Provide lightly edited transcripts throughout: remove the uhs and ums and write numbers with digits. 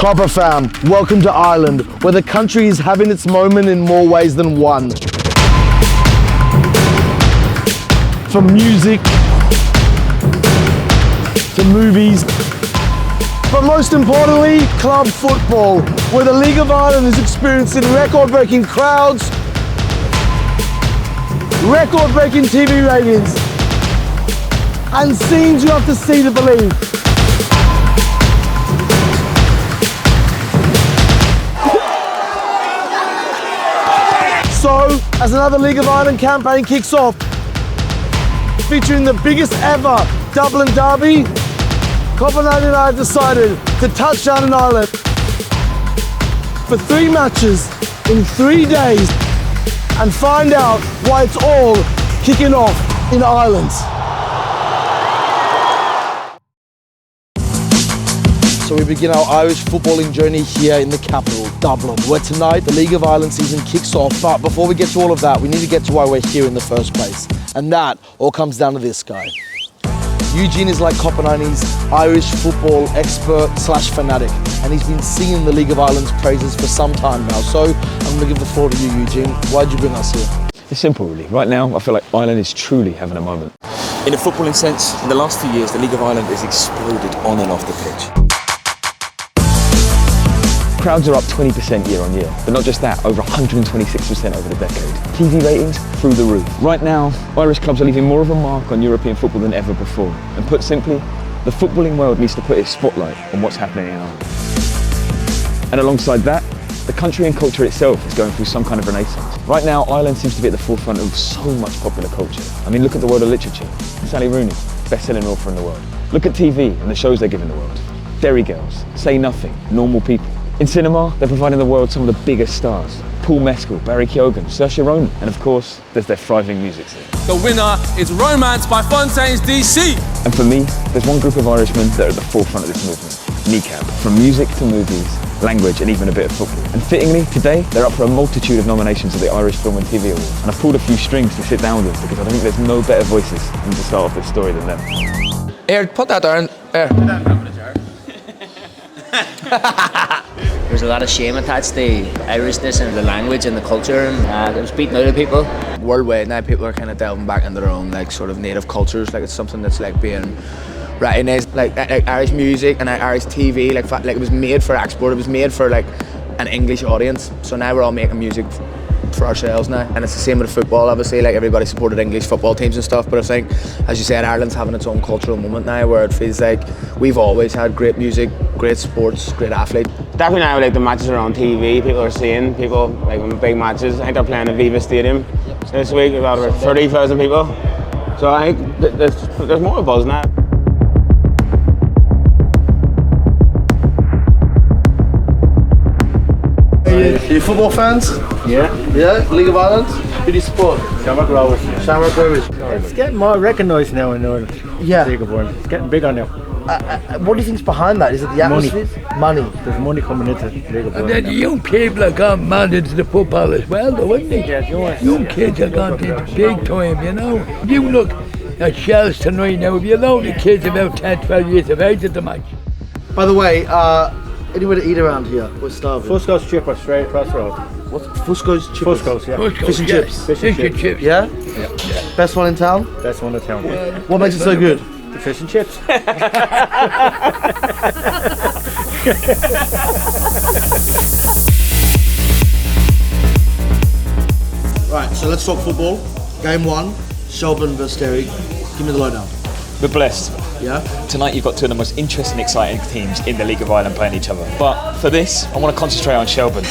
Copper fam, welcome to Ireland, where the country is having its moment in more ways than one. From music, to movies, but most importantly, club football, where the League of Ireland is experiencing record-breaking crowds, record-breaking TV ratings, and scenes you have to see to believe. So, as another League of Ireland campaign kicks off, featuring the biggest ever Dublin derby, Copenhagen and I have decided to touch down in Ireland for 3 matches in 3 days and find out why it's all kicking off in Ireland. So we begin our Irish footballing journey here in the capital, Dublin, where tonight the League of Ireland season kicks off. But before we get to all of that, we need to get to why we're here in the first place. And that all comes down to this guy. Eugene is like Copenhagen's Irish football expert / fanatic, and he's been singing the League of Ireland's praises for some time now. So I'm going to give the floor to you, Eugene. Why'd you bring us here? It's simple, really. Right now, I feel like Ireland is truly having a moment. In a footballing sense, in the last few years, the League of Ireland has exploded on and off the pitch. Crowds are up 20% year on year, but not just that, over 126% over the decade. TV ratings through the roof. Right now, Irish clubs are leaving more of a mark on European football than ever before. And put simply, the footballing world needs to put its spotlight on what's happening in Ireland. And alongside that, the country and culture itself is going through some kind of renaissance. Right now, Ireland seems to be at the forefront of so much popular culture. I mean, look at the world of literature. Sally Rooney, best-selling author in the world. Look at TV and the shows they're giving the world. Derry Girls, Say Nothing, Normal People. In cinema, they're providing the world some of the biggest stars. Paul Mescal, Barry Keoghan, Saoirse Ronan, and of course, there's their thriving music scene. The winner is Romance by Fontaines DC. And for me, there's one group of Irishmen that are at the forefront of this movement, Kneecap. From music to movies, language, and even a bit of football. And fittingly, today, they're up for a multitude of nominations at the Irish Film and TV Awards. And I've pulled a few strings to sit down with them because I think there's no better voices than to start off this story than them. Here, put that down. Here. Put that down in the jar. There's a lot of shame attached to Irishness and the language and the culture, and it was beaten out of people. Worldwide now, people are kind of delving back into their own like sort of native cultures. Like it's something that's like being recognized, like Irish music and Irish TV. Like it was made for export. It was made for like an English audience. So now we're all making music for ourselves now, and it's the same with football. Obviously, like everybody supported English football teams and stuff, but I think, as you said, Ireland's having its own cultural moment now where it feels like we've always had great music, great sports, great athletes. Definitely now, like the matches are on TV, people are seeing people like in big matches. I think they're playing at Viva Stadium this week, about 30,000 people. So I think there's more buzz now. Are you football fans? Yeah. Yeah? League of Ireland? Who do you support? Shamrock Rovers. Shamrock Rovers. It's getting more recognised now in Ireland. Yeah. League of Ireland. It's getting bigger now. What do you think's behind that? Is it the atmosphere? Money. There's money coming into League of Ireland. And then the young people have gone mad into the football as well, though, haven't they? Yeah, young kids have gone into big time, you know. You look at Shells tonight now, if you know the kids about 10, 12 years of age at the match. By the way, anywhere to eat around here? What's starving? Fusco's Chipper, straight across the road. What? Fusco's Chippers? Fusco's, yeah. Fusco's, Fish and yeah. chips? Fish and chips. Yeah? Yeah. Best one in town? Best one in town. What makes it so good? The fish and chips. Right, so let's talk football. Game 1, Shelburne vs Derry. Give me the lowdown. We're blessed. Yeah? Tonight you've got two of the most interesting, exciting teams in the League of Ireland playing each other. But for this, I want to concentrate on Shelburne.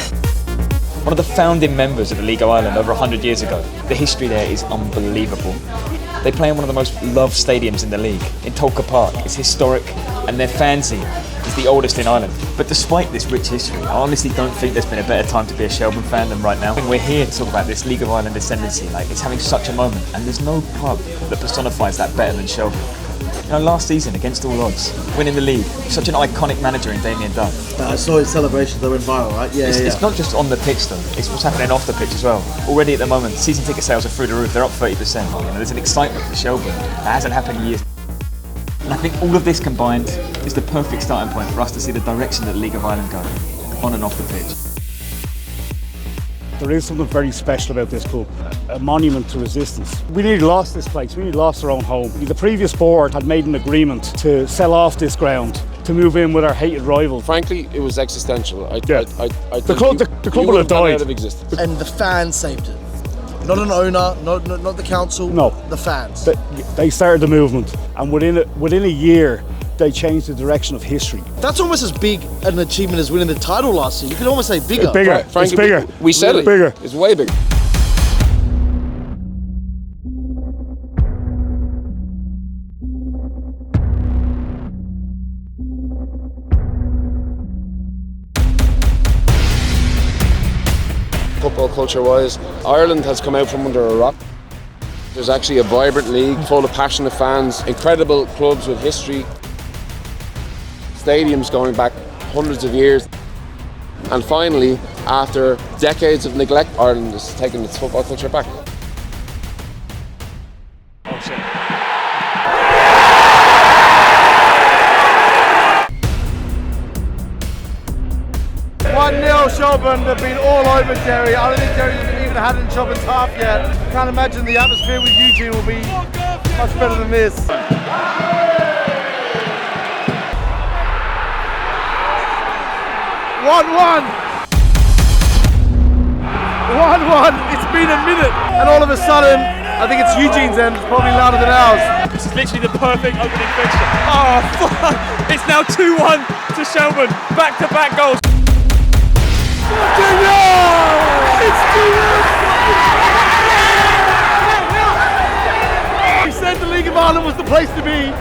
One of the founding members of the League of Ireland over 100 years ago. The history there is unbelievable. They play in one of the most loved stadiums in the league, in Tolka Park. It's historic, and their fanzine is the oldest in Ireland. But despite this rich history, I honestly don't think there's been a better time to be a Shelburne fan than right now. We're here to talk about this League of Ireland ascendancy, like it's having such a moment, and there's no pub that personifies that better than Shelburne. You know, last season, against all odds, winning the league, such an iconic manager in Damien Dunn. I saw his celebrations, they went viral, right? Yeah, It's not just on the pitch though, it's what's happening off the pitch as well. Already at the moment, season ticket sales are through the roof, they're up 30%. You know, there's an excitement for Shelburne that hasn't happened in years. And I think all of this combined is the perfect starting point for us to see the direction that the League of Ireland go, on and off the pitch. There is something very special about this club, a monument to resistance. We nearly lost this place, we nearly lost our own home. The previous board had made an agreement to sell off this ground, to move in with our hated rival. Frankly, it was existential. The club would have died. Out of existence. And the fans saved it. Not an owner, not the council, no. The fans. They started the movement, and within a year, they changed the direction of history. That's almost as big an achievement as winning the title last year. You could almost say bigger. It's bigger. Frankly, it's bigger. We said it. Bigger. It's way bigger. Football culture-wise, Ireland has come out from under a rock. There's actually a vibrant league full of passionate fans, incredible clubs with history, stadiums going back hundreds of years. And finally, after decades of neglect, Ireland has taken its football culture back. Shelburne, they've been all over Derry. I don't think Derry hasn't even had it in Shelburne's half yet. Can't imagine the atmosphere with Eugene will be much better than this. 1-1. It's been a minute, and all of a sudden, I think it's Eugene's end. It's probably louder than ours. This is literally the perfect opening fixture. Oh, fuck! It's now 2-1 to Shelburne. Back-to-back goals. He said the League of Ireland was the place to be.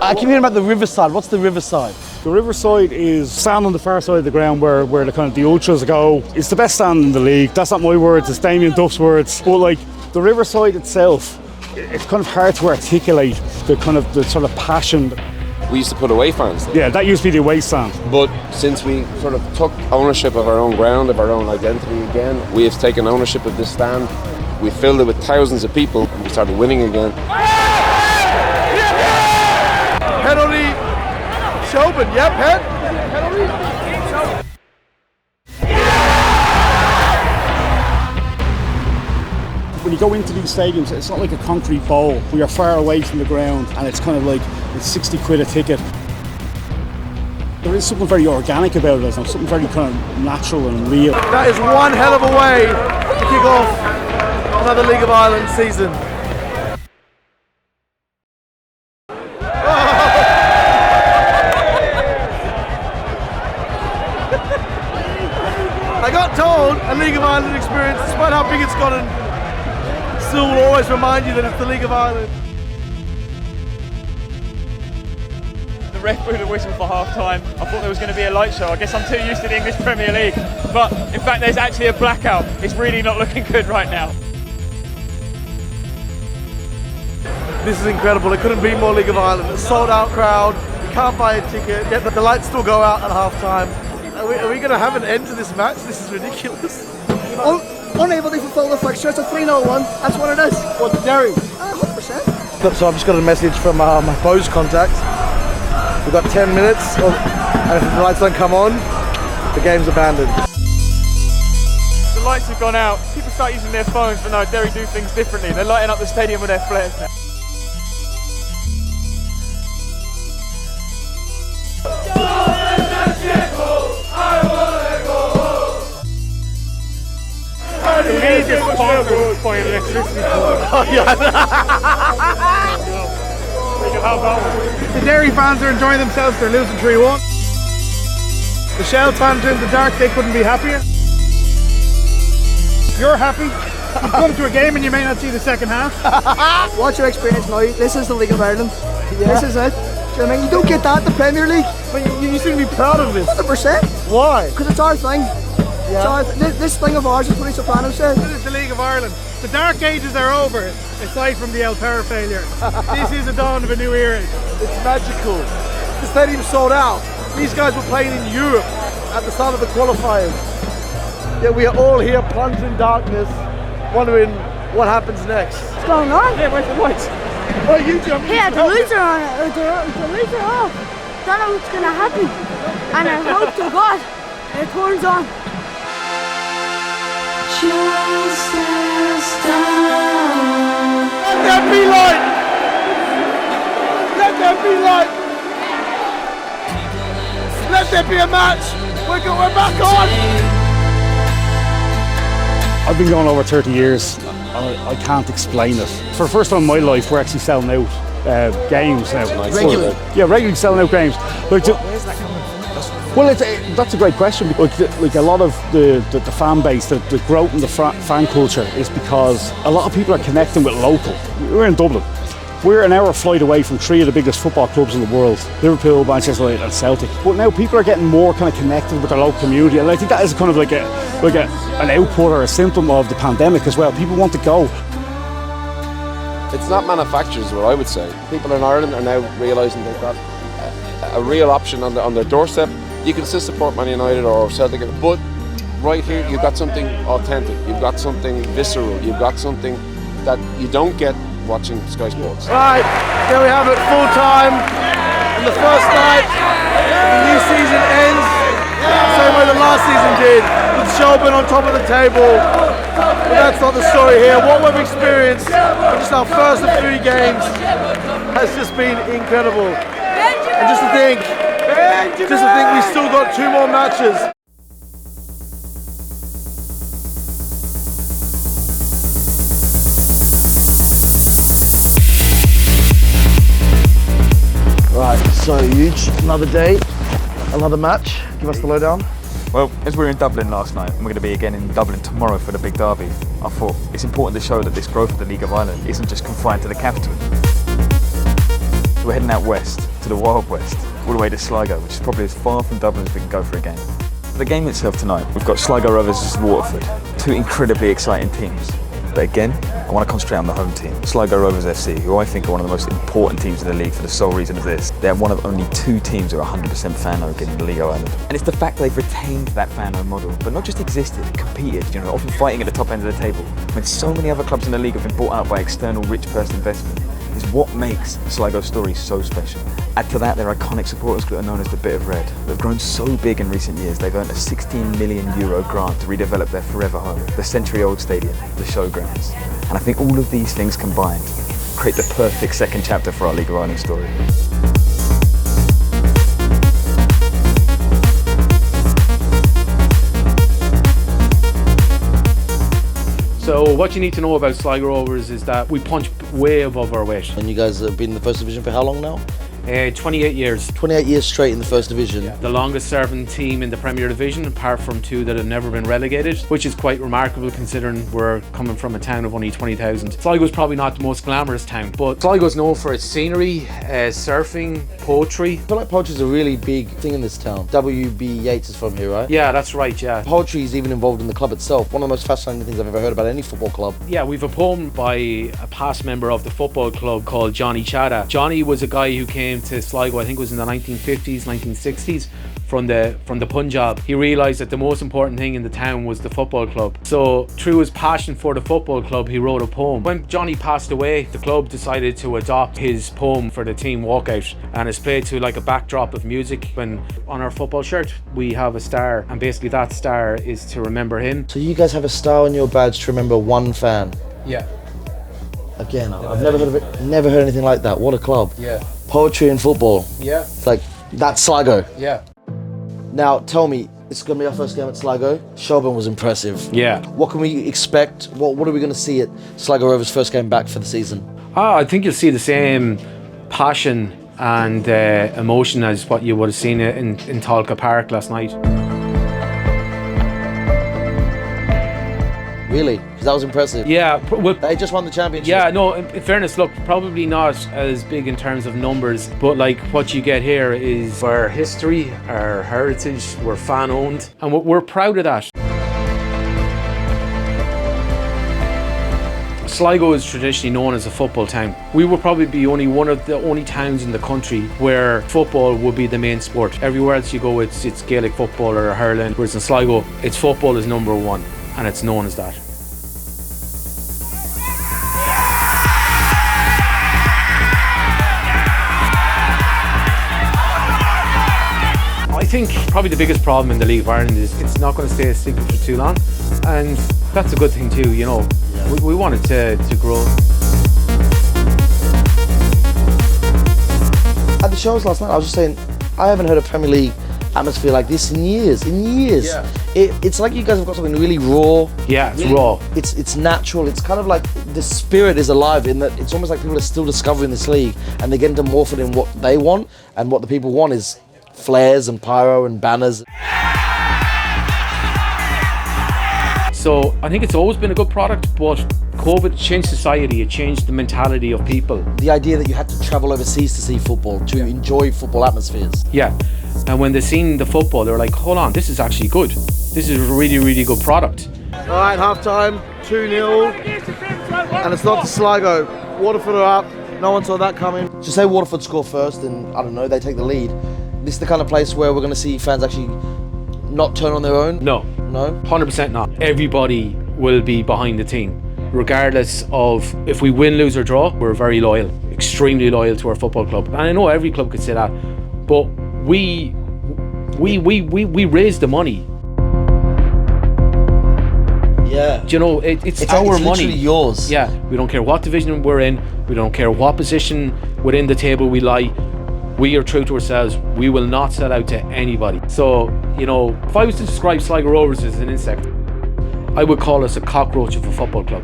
I keep hearing about the Riverside. What's the Riverside? The Riverside is stand on the far side of the ground where the ultras go. It's the best stand in the league. That's not my words, it's Damien Duff's words. But like the Riverside itself, it's kind of hard to articulate the sort of passion. We used to put away fans there. Yeah, that used to be the away stand. But since we sort of took ownership of our own ground, of our own identity again, we have taken ownership of this stand. We filled it with thousands of people and we started winning again. Penalty, Shelburne, yep, penalty. When you go into these stadiums, it's not like a concrete bowl. We are far away from the ground and it's kind of like, it's 60 quid a ticket. There is something very organic about it, something very kind of natural and real. That is one hell of a way to kick off another League of Ireland season. I got told a League of Ireland experience, despite how big it's gotten, still will always remind you that it's the League of Ireland. The ref blew the whistle for half-time. I thought there was going to be a light show. I guess I'm too used to the English Premier League. But in fact, there's actually a blackout. It's really not looking good right now. This is incredible. It couldn't be more League of Ireland. A sold-out crowd. You can't buy a ticket. Yet the lights still go out at half-time. Are we going to have an end to this match? This is ridiculous. Unable to fulfill the fixture. It's a 3-0-1. That's what it is. What, Derry? 100%. So I've just got a message from my Bose contact. We've got 10 minutes, and if the lights don't come on, the game's abandoned. The lights have gone out. People start using their phones, but no, Derry do things differently. They're lighting up the stadium with their flares now. The Derry fans are enjoying themselves. They're losing 3-1. The Shell fans are in the dark. They couldn't be happier. You're happy. You've come to a game and you may not see the second half. What's your experience now? This is the League of Ireland. Yeah. This is it. Do you know what I mean? You don't get that in the Premier League. But you seem to be proud of this. 100%. Why? Because it's our thing. Yeah. So this thing of ours is what Soprano said. This is the League of Ireland. The dark ages are over, aside from the El Power failure. This is the dawn of a new era. It's magical. The stadium's sold out. These guys were playing in Europe at the start of the qualifiers. Yet we are all here plunged in darkness, wondering What happens next? What's going on? Hey, where's the lights? Oh, you jump. Hey, the lights are on. The lights are off. Don't know what's gonna happen. And I hope to God it turns on. Let there be light! Let there be light! Let there be a match! We're back on! I've been going over 30 years. I can't explain it. For the first time in my life, we're actually selling out games now. Regularly? Yeah, regularly selling out games. Like, where's that coming from? well, that's a great question. Like a lot of the fan base, the growth in the fan culture is because a lot of people are connecting with local. We're in Dublin. We're an hour flight away from three of the biggest football clubs in the world, Liverpool, Manchester United and Celtic. But now people are getting more kind of connected with their local community, and I think that is kind of like an output or a symptom of the pandemic as well. People want to go. It's not manufacturers, is what I would say. People in Ireland are now realising they've got a real option on their doorstep. You can still support Man United or Celtic, but right here you've got something authentic, you've got something visceral, you've got something that you don't get watching Sky Sports. Right, there we have it, full time. And the first night, the new season ends the same way the last season did, with Shelburne on top of the table. But that's not the story here. What we've experienced in just our first of 3 games has just been incredible. And just to think we still got 2 more matches. Right, so huge, another day, another match. Give us the lowdown. Well, as we were in Dublin last night, and we're going to be again in Dublin tomorrow for the big derby, I thought it's important to show that this growth of the League of Ireland isn't just confined to the capital. So we're heading out west, to the Wild West, all the way to Sligo, which is probably as far from Dublin as we can go for a game. The game itself tonight, we've got Sligo Rovers versus Waterford, 2 incredibly exciting teams. But again, I want to concentrate on the home team, Sligo Rovers FC, who I think are one of the most important teams in the league for the sole reason of this. They're one of only 2 teams who are 100% fan-owned in the League of Ireland. And it's the fact they've retained that fan-owned model, but not just existed, competed, often fighting at the top end of the table. When so many other clubs in the league have been bought out by external rich person investment, is what makes Sligo's story so special. Add to that their iconic supporters that are known as the Bit of Red. They've grown so big in recent years, they've earned a €16 million grant to redevelop their forever home, the century-old stadium, the Showgrounds. And I think all of these things combined create the perfect second chapter for our League of Ireland story. So what you need to know about Sligo Rovers is that we punch way above our weight. And you guys have been in the first division for how long now? 28 years. 28 years straight in the first division. Yeah. The longest serving team in the Premier Division, apart from 2 that have never been relegated, which is quite remarkable considering we're coming from a town of only 20,000. Sligo's probably not the most glamorous town, but Sligo's known for its scenery, surfing, poetry. I feel like poetry is a really big thing in this town. W.B. Yeats is from here, right? Yeah, that's right, yeah. Poetry is even involved in the club itself. One of the most fascinating things I've ever heard about any football club. Yeah, we've a poem by a past member of the football club called Johnny Chadha. Johnny was a guy who came to Sligo, I think it was in the 1950s, 1960s, from the Punjab. He realised that the most important thing in the town was the football club. So through his passion for the football club, he wrote a poem. When Johnny passed away, the club decided to adopt his poem for the team walkout, and it's played to like a backdrop of music. When on our football shirt we have a star, and basically that star is to remember him. So you guys have a star on your badge to remember one fan? Yeah. Again, I've never heard of it, never heard anything like that. What a club. Yeah. Poetry and football. Yeah. It's like, that's Sligo. Yeah. Now, tell me, it's going to be our first game at Sligo. Shelburne was impressive. Yeah. What can we expect? What are we going to see at Sligo Rovers' first game back for the season? I think you'll see the same passion and emotion as what you would have seen in Talca Park last night. Really? Because that was impressive. Yeah. They just won the championship. Yeah, no, in fairness, look, probably not as big in terms of numbers, but like what you get here is our history, our heritage, we're fan owned, and we're proud of that. Sligo is traditionally known as a football town. We will probably be one of the only towns in the country where football will be the main sport. Everywhere else you go, it's Gaelic football or hurling, whereas in Sligo, it's football is number 1. And it's known as that. think probably the biggest problem in the League of Ireland is it's not going to stay a secret for too long, and that's a good thing too. You know, we want it to grow. At the shows last night, I was just saying, I haven't heard a Premier League atmosphere like this in years. Yeah. It's like you guys have got something really raw. Yeah, it's raw. It's natural. It's kind of like the spirit is alive in that it's almost like people are still discovering this league and they're getting to morph it in what they want, and what the people want is flares and pyro and banners. So I think it's always been a good product, but COVID changed society, it changed the mentality of people. The idea that you had to travel overseas to see football, to enjoy football atmospheres. Yeah, and when they seen the football, they were like, hold on, this is actually good. This is a really, really good product. All right, half time, 2-0, and it's not to Sligo. Waterford are up, no one saw that coming. So say Waterford score first and, I don't know, they take the lead. This is the kind of place where we're going to see fans actually not turn on their own? No. No? 100% not. Everybody will be behind the team. Regardless of if we win, lose or draw, we're very loyal, extremely loyal to our football club. And I know every club could say that, but we raise the money. Yeah. Do you know, it's our money. It's literally yours. Yeah. We don't care what division we're in. We don't care what position within the table we lie. We are true to ourselves. We will not sell out to anybody. So, you know, if I was to describe Sligo Rovers as an insect, I would call us a cockroach of a football club.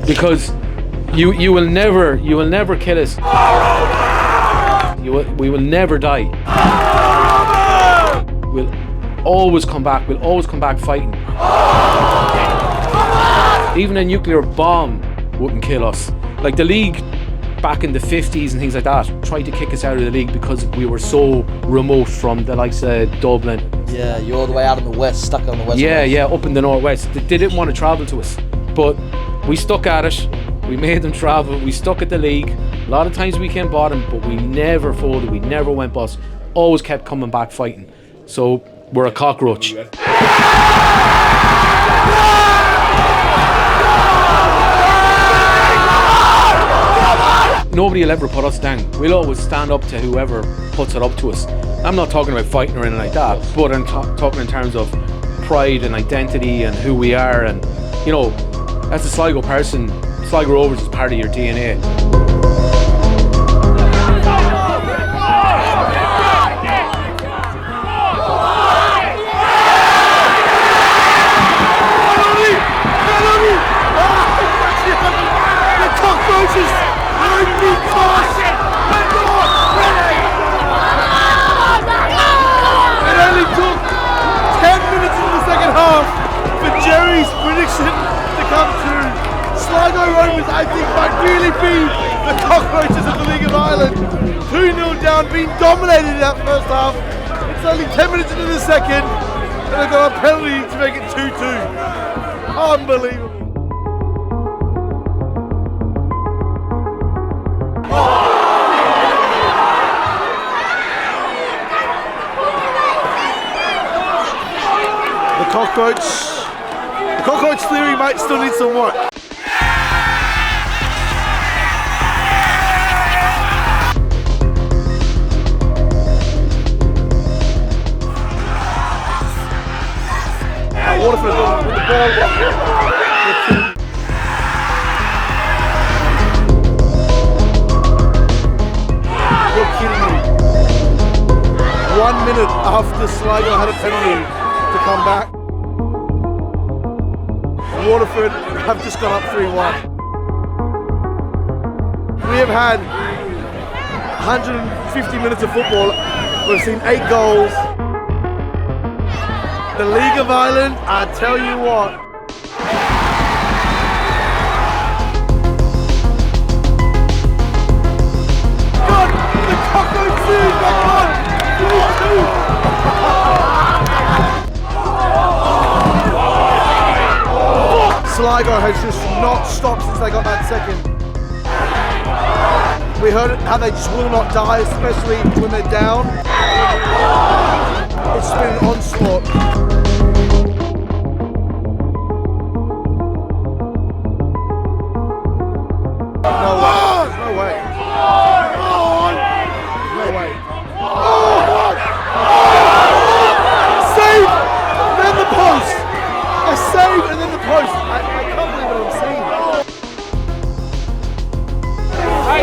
Because you will never kill us. We will never die. We'll always come back. We'll always come back fighting. Even a nuclear bomb wouldn't kill us. Like the league back in the 50s and things like that tried to kick us out of the league because we were so remote from the likes of Dublin. Yeah, you're all the way out in the west, stuck on the west. Yeah, up in the northwest. They didn't want to travel to us, but we stuck at it. We made them travel. We stuck at the league. A lot of times we came bottom, but we never folded. We never went bust. Always kept coming back fighting. So we're a cockroach. Nobody will ever put us down. We'll always stand up to whoever puts it up to us. I'm not talking about fighting or anything like that, but I'm talking in terms of pride and identity and who we are. And, you know, as a Sligo person, Sligo Rovers is part of your DNA. The cockroaches! It only took 10 minutes in the second half for Jerry's prediction to come true. Sligo Rovers, I think, might really be the cockroaches of the League of Ireland. 2-0 down, being dominated in that first half. It's only 10 minutes into the second, and they've got a penalty to make it 2-2. Unbelievable. The cockroach theory might still need some work. Waterford with the ball. You're kidding me. 1 minute after Sligo had a penalty to come back, Waterford have just gone up 3-1. We have had 150 minutes of football. We've seen 8 goals. The League of Ireland, I tell you what. God, the cockroach series back on! 3-2! Sligo has just not stopped since they got that second. We heard how they just will not die, especially when they're down. It's been an onslaught. No way. No way. No way.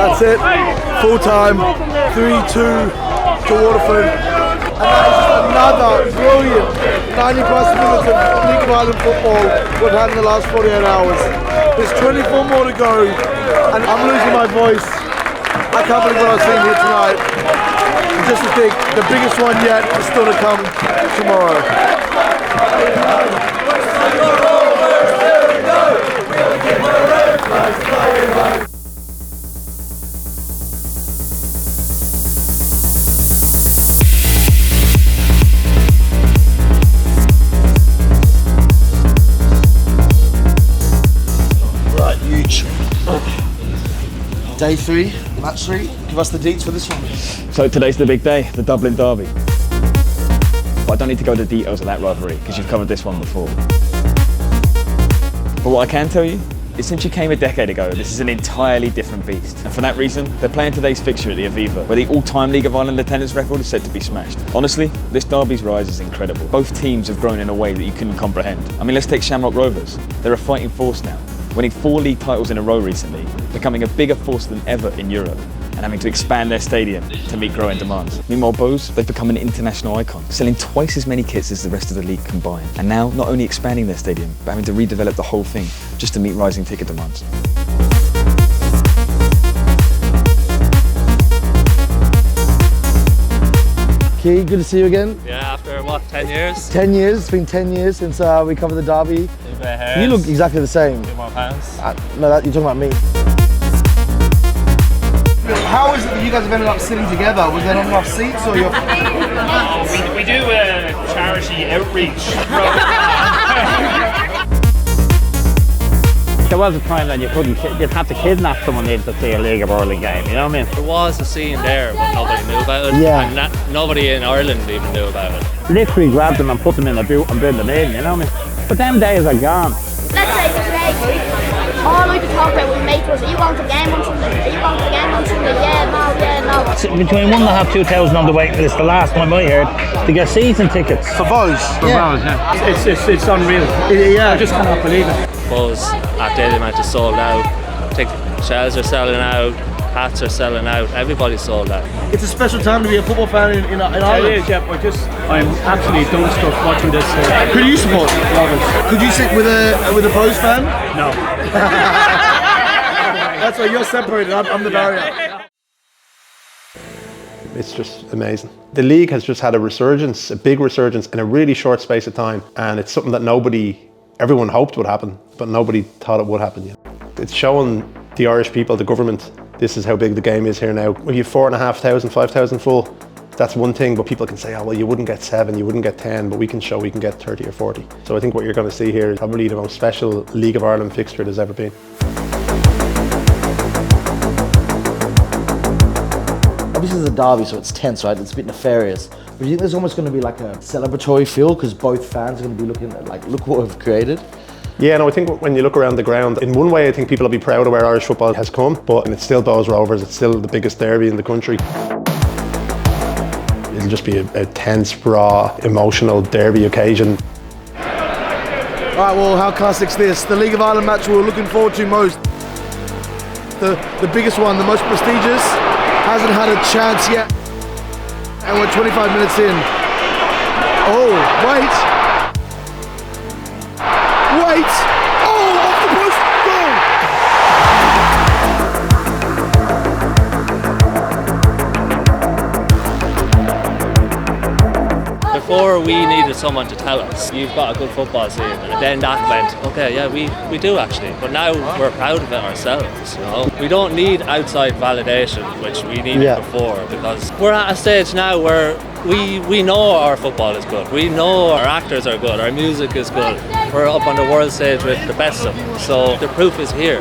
That's it. Full time. 3-2 to Waterford. And that is just another brilliant 90 plus minutes of League of Ireland football we've had in the last 48 hours. There's 24 more to go, and I'm losing my voice. I can't believe what I've seen here tonight. And just to think, the biggest one yet is still to come tomorrow. Right, huge. Day 3, match 3. Give us the deets for this one. So today's the big day, the Dublin derby. But I don't need to go into the details of that rivalry because you've covered this one before. But what I can tell you is since you came a decade ago, this is an entirely different beast. And for that reason, they're playing today's fixture at the Aviva, where the all-time League of Ireland attendance record is said to be smashed. Honestly, this derby's rise is incredible. Both teams have grown in a way that you couldn't comprehend. I mean, let's take Shamrock Rovers. They're a fighting force now, winning 4 league titles in a row recently, becoming a bigger force than ever in Europe, and having to expand their stadium to meet growing demands. Meanwhile, Bows, they've become an international icon, selling twice as many kits as the rest of the league combined, and now not only expanding their stadium, but having to redevelop the whole thing just to meet rising ticket demands. Key, good to see you again. Yeah, after what, 10 years? 10 years, it's been 10 years since we covered the derby. You look exactly the same. 2 more pounds. No, you're talking about me. How is it that you guys have ended up sitting together? Was there not enough seats or you're... we do a charity outreach program. There was a time when you'd have to kidnap someone in to see a League of Ireland game, you know what I mean? There was a scene there, but nobody knew about it. Yeah. And nobody in Ireland even knew about it. Literally grabbed them and put them in a boot and bring them in, you know what I mean? But them days are gone. Let's say today, all I could talk about with mates was, are you going to the game on Sunday? Are you going to the game on Sunday? Yeah, no. So between 1,500 and 2,000 on the waiting list the last time I heard to get season tickets. For Bows? For Bows, yeah. It's unreal. Yeah. I just cannot believe it. Buzz at Daily Match is sold out. Shells are selling out. Hats are selling out. Everybody's sold out. It's a special time to be a football fan in Ireland. It is, yeah, but I'm absolutely dumbstruck watching this. Who do you support? Could you sit with a Bows fan? No. That's why you're separated. I'm the barrier. It's just amazing. The league has just had a resurgence, a big resurgence in a really short space of time, and it's something that everyone hoped would happen, but nobody thought it would happen yet. It's showing the Irish people, the government, this is how big the game is here now. When you have 4,500, 5,000 full, that's one thing, but people can say, oh, well, you wouldn't get 7, you wouldn't get 10, but we can show we can get 30 or 40. So I think what you're going to see here is probably the most special League of Ireland fixture there's ever been. Obviously it's a derby, so it's tense, right? It's a bit nefarious. But do you think there's almost going to be like a celebratory feel because both fans are going to be looking at, like, look what we've created? Yeah, no, I think when you look around the ground, in one way I think people will be proud of where Irish football has come, but it's still Bows Rovers, it's still the biggest derby in the country. It'll just be a tense, raw, emotional derby occasion. Alright, well, how classic's this? The League of Ireland match we were looking forward to most. The biggest one, the most prestigious, hasn't had a chance yet. And we're 25 minutes in. Oh, wait! Wait! Oh, off the post! Goal! Before we needed someone to tell us, you've got a good football team. And then that went, okay, yeah, we do actually. But now we're proud of it ourselves, you know. We don't need outside validation, which we needed before, because we're at a stage now where we know our football is good. We know our actors are good, our music is good. We're up on the world stage with the best of them. So the proof is here.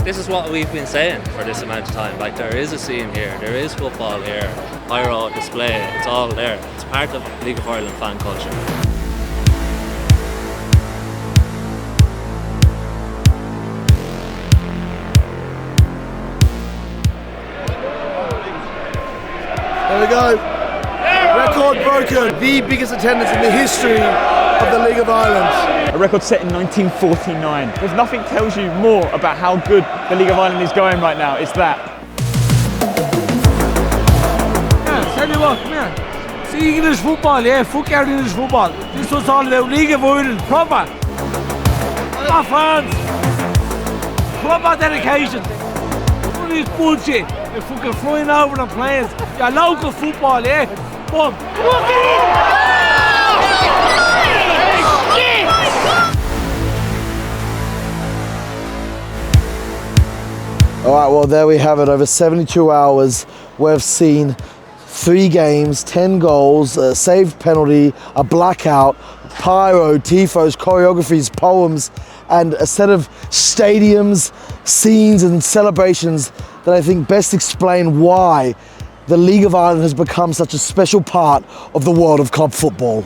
This is what we've been saying for this amount of time. Like, there is a scene here, there is football here, pyro, display, it's all there. It's part of League of Ireland fan culture. There we go. Record broken. The biggest attendance in the history of the League of Ireland. A record set in 1949. There's nothing tells you more about how good the League of Ireland is going right now. It's that. Yeah, tell you what, come here. See English football, yeah, fuck out English football. This was all about League of Ireland, proper. Our fans. Proper dedication. All this bullshit. You're fucking flying over and playing. Your local football, yeah? Boom. All right, well, there we have it. Over 72 hours, we've seen 3 games, 10 goals, a saved penalty, a blackout, pyro, tifos, choreographies, poems, and a set of stadiums, scenes, and celebrations that I think best explain why the League of Ireland has become such a special part of the world of club football.